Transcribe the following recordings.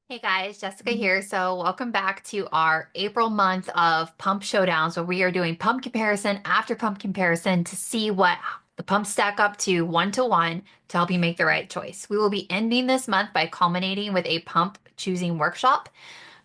Hey guys, Jessica here. So, welcome back to our April month of pump showdowns where we are doing pump comparison after pump comparison to see what the pumps stack up to one to help you make the right choice. We will be ending this month by culminating with a pump choosing workshop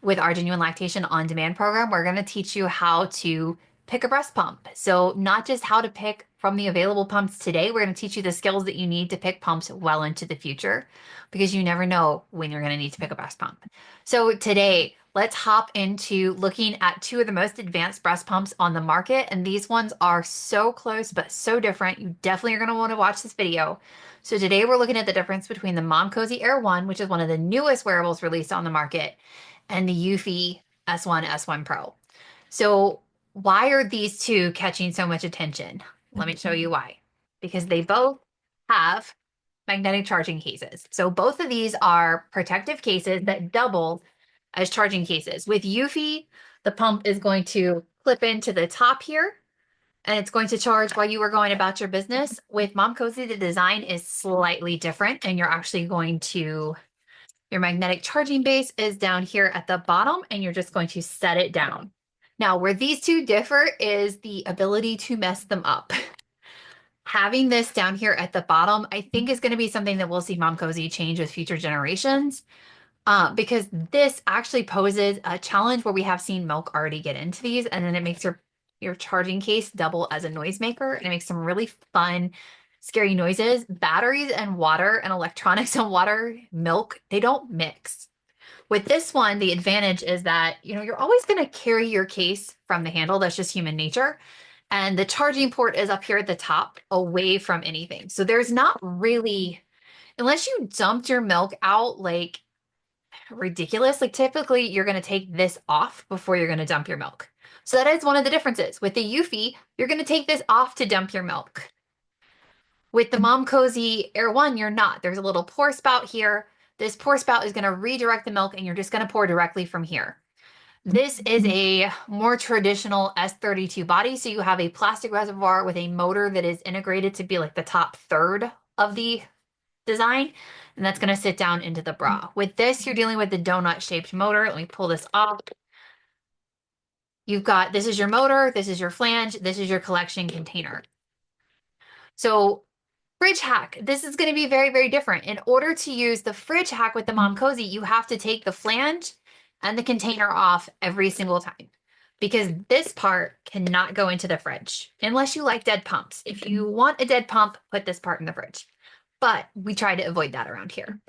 with our Genuine Lactation on Demand program. We're going to teach you how to pick a breast pump. So, not just how to pick from the available pumps today, we're going to teach you the skills that you need to pick pumps well into the future because you never know when you're going to need to pick a breast pump. So, today, let's hop into looking at two of the most advanced breast pumps on the market. And these ones are so close but so different. You definitely are going to want to watch this video. So, today we're looking at the difference between the Momcozy Air 1, which is one of the newest wearables released on the market, and the Eufy S1 Pro. So why are these two catching so much attention? Let me show you why. Because they both have magnetic charging cases. So both of these are protective cases that double as charging cases. With Eufy, the pump is going to clip into the top here and it's going to charge while you are going about your business. With Momcozy, the design is slightly different and you're actually going to your magnetic charging base is down here at the bottom, and you're just going to set it down. Now, where these two differ is the ability to mess them up. Having this down here at the bottom, I think is going to be something that we'll see Momcozy change with future generations, because this actually poses a challenge where we have seen Milk already get into these, and then it makes your charging case double as a noisemaker, and it makes some really fun scary noises. Batteries and water and electronics and water, milk, they don't mix. With this one, the advantage is that, you're always going to carry your case from the handle. That's just human nature. And the charging port is up here at the top, away from anything. So there's not really, unless you dumped your milk out like ridiculous, like typically you're going to take this off before you're going to dump your milk. So that is one of the differences. With the Eufy, you're going to take this off to dump your milk. With the Momcozy Air 1, you're not. There's a little pour spout here. This pour spout is going to redirect the milk, and you're just going to pour directly from here. This is a more traditional S32 body, so you have a plastic reservoir with a motor that is integrated to be like the top third of the design, and that's going to sit down into the bra. With this, you're dealing with the donut-shaped motor. Let me pull this off. This is your motor, this is your flange, this is your collection container. So fridge hack. This is going to be very, very different. In order to use the fridge hack with the Momcozy, you have to take the flange and the container off every single time because this part cannot go into the fridge unless you like dead pumps. If you want a dead pump, put this part in the fridge. But we try to avoid that around here.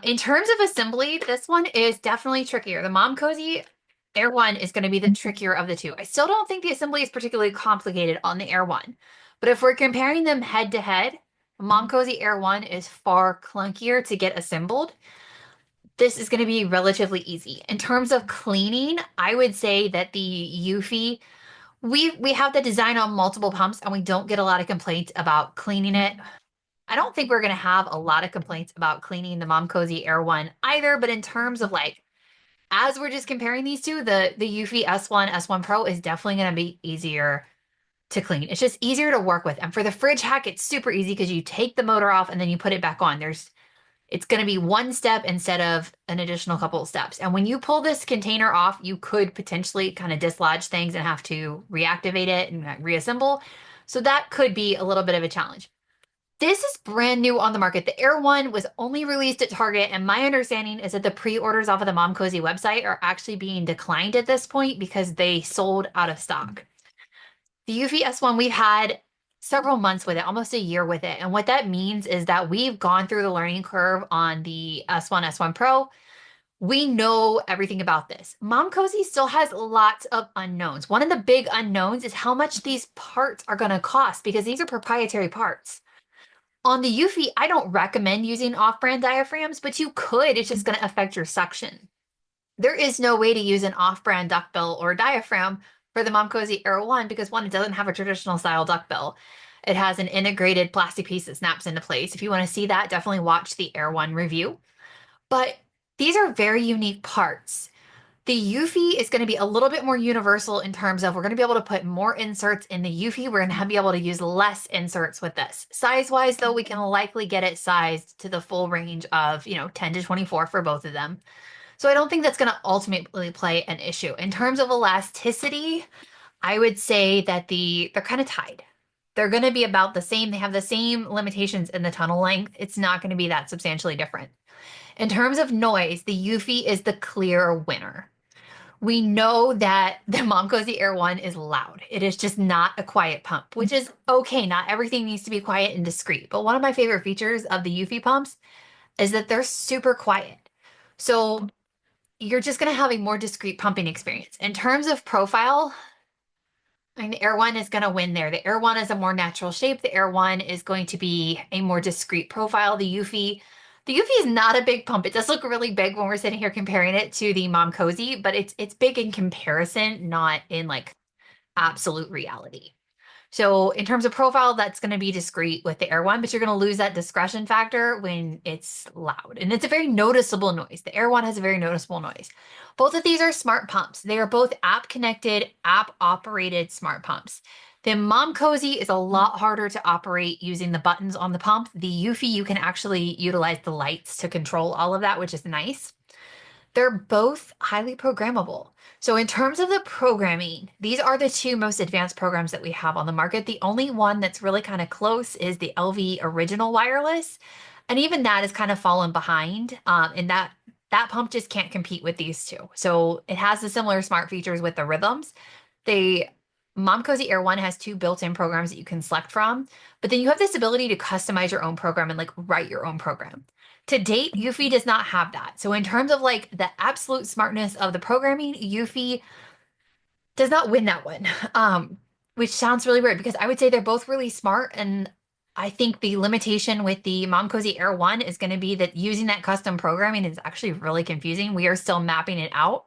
In terms of assembly, this one is definitely trickier. The Momcozy Air 1 is going to be the trickier of the two. I still don't think the assembly is particularly complicated on the Air 1. But if we're comparing them head to head, Momcozy Air 1 is far clunkier to get assembled. This is going to be relatively easy. In terms of cleaning, I would say that the Eufy, we have the design on multiple pumps and we don't get a lot of complaints about cleaning it. I don't think we're going to have a lot of complaints about cleaning the Momcozy Air 1 either, but in terms of as we're just comparing these two, the Eufy S1 Pro is definitely going to be easier to clean. It's just easier to work with. And for the fridge hack, it's super easy because you take the motor off and then you put it back on. It's going to be one step instead of an additional couple of steps. And when you pull this container off, you could potentially kind of dislodge things and have to reactivate it and reassemble. So that could be a little bit of a challenge. This is brand new on the market. The Air 1 was only released at Target, and my understanding is that the pre-orders off of the Momcozy website are actually being declined at this point because they sold out of stock. The Eufy S1, we've had several months with it, almost a year with it. And what that means is that we've gone through the learning curve on the S1 Pro. We know everything about this. Momcozy still has lots of unknowns. One of the big unknowns is how much these parts are going to cost because these are proprietary parts. On the Eufy, I don't recommend using off-brand diaphragms, but you could. It's just going to affect your suction. There is no way to use an off-brand duckbill or diaphragm for the Momcozy Air 1 because one, it doesn't have a traditional style duckbill. It has an integrated plastic piece that snaps into place. If you want to see that, definitely watch the Air 1 review. But these are very unique parts. The Eufy is going to be a little bit more universal in terms of we're going to be able to put more inserts in the Eufy. We're going to be able to use less inserts with this. Size-wise, though, we can likely get it sized to the full range of, 10 to 24 for both of them. So I don't think that's going to ultimately play an issue. In terms of elasticity, I would say that they're kind of tied. They're going to be about the same. They have the same limitations in the tunnel length. It's not going to be that substantially different. In terms of noise, the Eufy is the clear winner. We know that the Momcozy Air 1 is loud. It is just not a quiet pump, which is okay. Not everything needs to be quiet and discreet. But one of my favorite features of the Eufy pumps is that they're super quiet. So you're just going to have a more discreet pumping experience. In terms of profile, I mean, the Air One is going to win there. The Air One is a more natural shape. The Air One is going to be a more discreet profile. The Eufy is not a big pump. It does look really big when we're sitting here comparing it to the Momcozy, but it's big in comparison, not in like absolute reality. So in terms of profile, that's going to be discreet with the Air One, but you're going to lose that discretion factor when it's loud. And it's a very noticeable noise. The Air One has a very noticeable noise. Both of these are smart pumps. They are both app connected, app operated smart pumps. The Momcozy is a lot harder to operate using the buttons on the pump. The Eufy, you can actually utilize the lights to control all of that, which is nice. They're both highly programmable. So in terms of the programming, these are the two most advanced programs that we have on the market. The only one that's really kind of close is the LV Original Wireless. And even that is kind of fallen behind. And that pump just can't compete with these two. So it has the similar smart features with the rhythms. The Momcozy Air 1 has two built-in programs that you can select from, but then you have this ability to customize your own program and like write your own program. To date, Eufy does not have that. So in terms of like the absolute smartness of the programming, Eufy does not win that one. Which sounds really weird because I would say they're both really smart. And I think the limitation with the Momcozy Air 1 is going to be that using that custom programming is actually really confusing. We are still mapping it out,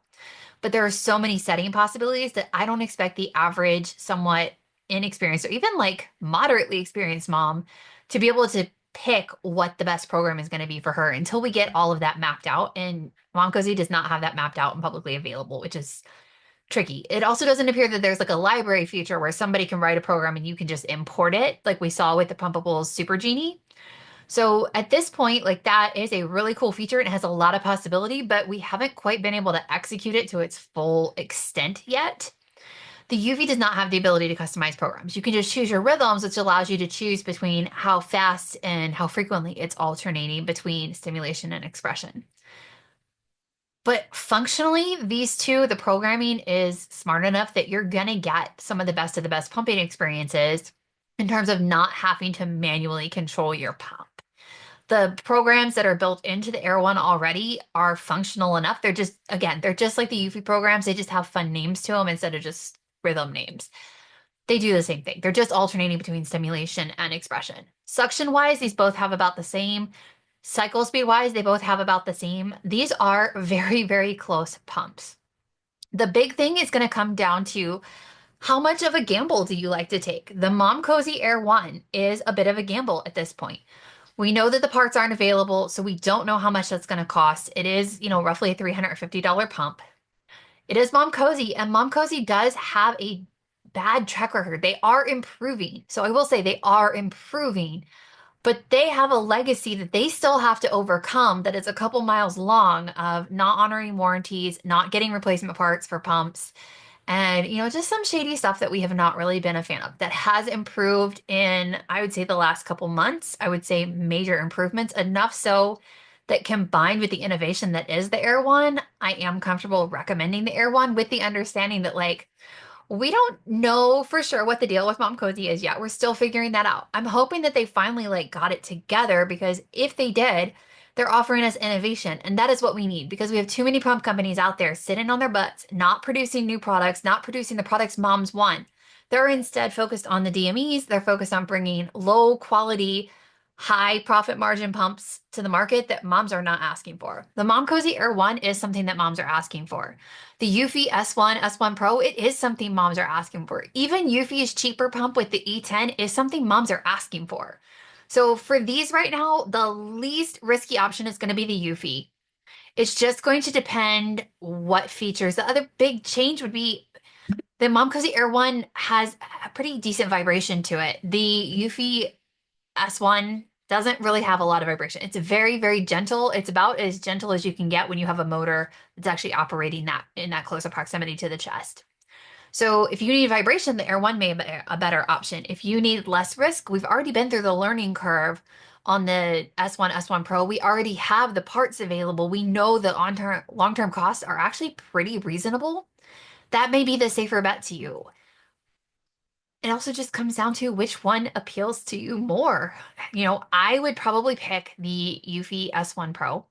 but there are so many setting possibilities that I don't expect the average, somewhat inexperienced, or even like moderately experienced mom to be able to pick what the best program is going to be for her until we get all of that mapped out. And Momcozy does not have that mapped out and publicly available, which is tricky. It also doesn't appear that there's like a library feature where somebody can write a program and you can just import it, like we saw with the Pumpables Super Genie. So at this point, like that is a really cool feature and it has a lot of possibility, but we haven't quite been able to execute it to its full extent yet. The Eufy does not have the ability to customize programs. You can just choose your rhythms, which allows you to choose between how fast and how frequently it's alternating between stimulation and expression. But functionally, these two, the programming is smart enough that you're going to get some of the best pumping experiences in terms of not having to manually control your pump. The programs that are built into the Air One already are functional enough. They're just, again, they're just like the Eufy programs. They just have fun names to them instead of just rhythm names. They do the same thing. They're just alternating between stimulation and expression. Suction wise, these both have about the same. Cycle speed wise, they both have about the same. These are very, very close pumps. The big thing is going to come down to how much of a gamble do you like to take? The Momcozy Air 1 is a bit of a gamble at this point. We know that the parts aren't available, so we don't know how much that's going to cost. It is, roughly a $350 pump. It is Momcozy, and Momcozy does have a bad track record. They are improving. So I will say they are improving, but they have a legacy that they still have to overcome that is a couple miles long of not honoring warranties, not getting replacement parts for pumps, and, just some shady stuff that we have not really been a fan of that has improved in, I would say, the last couple months. I would say major improvements, enough so that combined with the innovation that is the Air One, I am comfortable recommending the Air One with the understanding that, like, we don't know for sure what the deal with Momcozy is yet. We're still figuring that out. I'm hoping that they finally like got it together because if they did, they're offering us innovation, and that is what we need because we have too many pump companies out there sitting on their butts, not producing new products, not producing the products moms want. They're instead focused on the DMEs. They're focused on bringing low quality, high profit margin pumps to the market that moms are not asking for. The Momcozy Air 1 is something that moms are asking for. The Eufy S1 Pro, it is something moms are asking for. Even Eufy's cheaper pump with the E10 is something moms are asking for. So for these right now, the least risky option is going to be the Eufy. It's just going to depend what features. The other big change would be the Momcozy Air 1 has a pretty decent vibration to it. The Eufy S1 Doesn't really have a lot of vibration. It's very, very gentle. It's about as gentle as you can get when you have a motor that's actually operating that in that closer proximity to the chest. So if you need vibration, the Air 1 may be a better option. If you need less risk, we've already been through the learning curve on the S1 Pro. We already have the parts available. We know the long-term costs are actually pretty reasonable. That may be the safer bet to you. It also just comes down to which one appeals to you more. I would probably pick the Eufy S1 Pro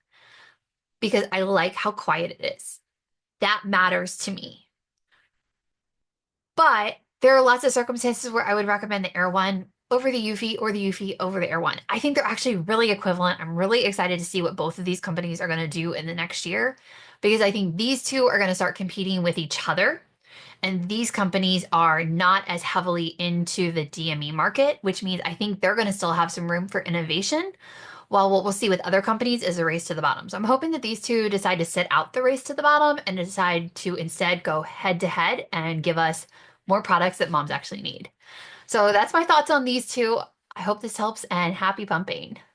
because I like how quiet it is. That matters to me. But there are lots of circumstances where I would recommend the Air 1 over the Eufy or the Eufy over the Air 1. I think they're actually really equivalent. I'm really excited to see what both of these companies are going to do in the next year because I think these two are going to start competing with each other. And these companies are not as heavily into the DME market, which means I think they're going to still have some room for innovation. While what we'll see with other companies is a race to the bottom. So I'm hoping that these two decide to sit out the race to the bottom and decide to instead go head to head and give us more products that moms actually need. So that's my thoughts on these two. I hope this helps and happy pumping.